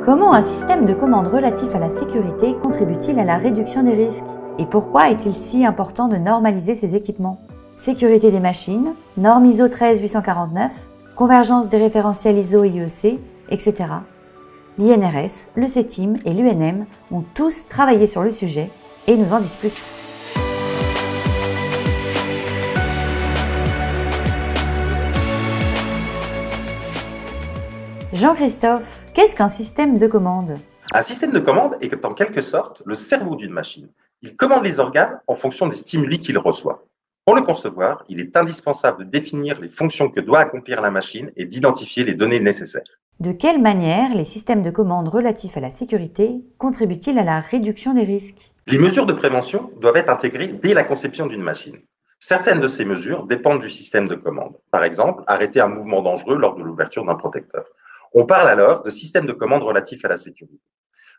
Comment un système de commande relatif à la sécurité contribue-t-il à la réduction des risques? Et pourquoi est-il si important de normaliser ces équipements? Sécurité des machines, normes ISO 13849, convergence des référentiels ISO et IEC, etc. L'INRS, le CETIM et l'UNM ont tous travaillé sur le sujet et nous en disent plus. Jean-Christophe, qu'est-ce qu'un système de commande? Un système de commande est en quelque sorte le cerveau d'une machine. Il commande les organes en fonction des stimuli qu'il reçoit. Pour le concevoir, il est indispensable de définir les fonctions que doit accomplir la machine et d'identifier les données nécessaires. De quelle manière les systèmes de commande relatifs à la sécurité contribuent-ils à la réduction des risques? Les mesures de prévention doivent être intégrées dès la conception d'une machine. Certaines de ces mesures dépendent du système de commande. Par exemple, arrêter un mouvement dangereux lors de l'ouverture d'un protecteur. On parle alors de système de commande relatif à la sécurité.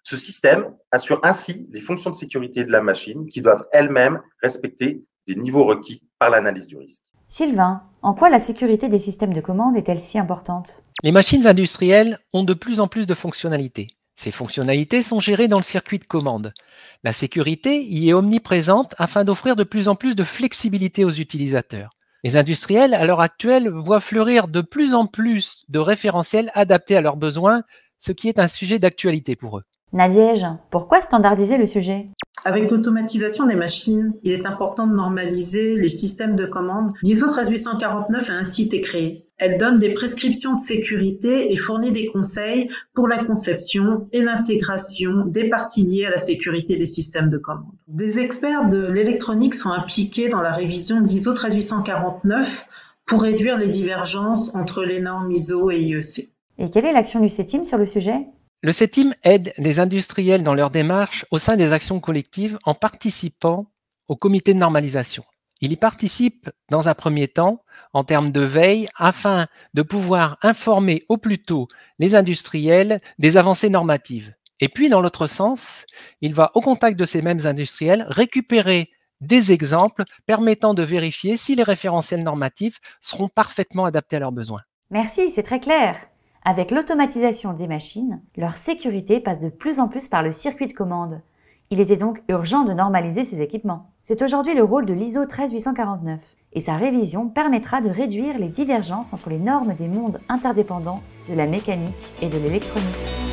Ce système assure ainsi les fonctions de sécurité de la machine qui doivent elles-mêmes respecter des niveaux requis par l'analyse du risque. Sylvain, en quoi la sécurité des systèmes de commande est-elle si importante? Les machines industrielles ont de plus en plus de fonctionnalités. Ces fonctionnalités sont gérées dans le circuit de commande. La sécurité y est omniprésente afin d'offrir de plus en plus de flexibilité aux utilisateurs. Les industriels, à l'heure actuelle, voient fleurir de plus en plus de référentiels adaptés à leurs besoins, ce qui est un sujet d'actualité pour eux. Nadège, pourquoi standardiser le sujet? Avec l'automatisation des machines, il est important de normaliser les systèmes de commande. L'ISO 13849 a ainsi été créée. Elle donne des prescriptions de sécurité et fournit des conseils pour la conception et l'intégration des parties liées à la sécurité des systèmes de commande. Des experts de l'électronique sont impliqués dans la révision de l'ISO 13849 pour réduire les divergences entre les normes ISO et IEC. Et quelle est l'action du CETIM sur le sujet? Le CETIM aide les industriels dans leur démarche au sein des actions collectives en participant au comité de normalisation. Il y participe dans un premier temps en termes de veille afin de pouvoir informer au plus tôt les industriels des avancées normatives. Et puis dans l'autre sens, il va au contact de ces mêmes industriels récupérer des exemples permettant de vérifier si les référentiels normatifs seront parfaitement adaptés à leurs besoins. Merci, c'est très clair. Avec l'automatisation des machines, leur sécurité passe de plus en plus par le circuit de commande. Il était donc urgent de normaliser ces équipements. C'est aujourd'hui le rôle de l'ISO 13849 et sa révision permettra de réduire les divergences entre les normes des mondes interdépendants de la mécanique et de l'électronique.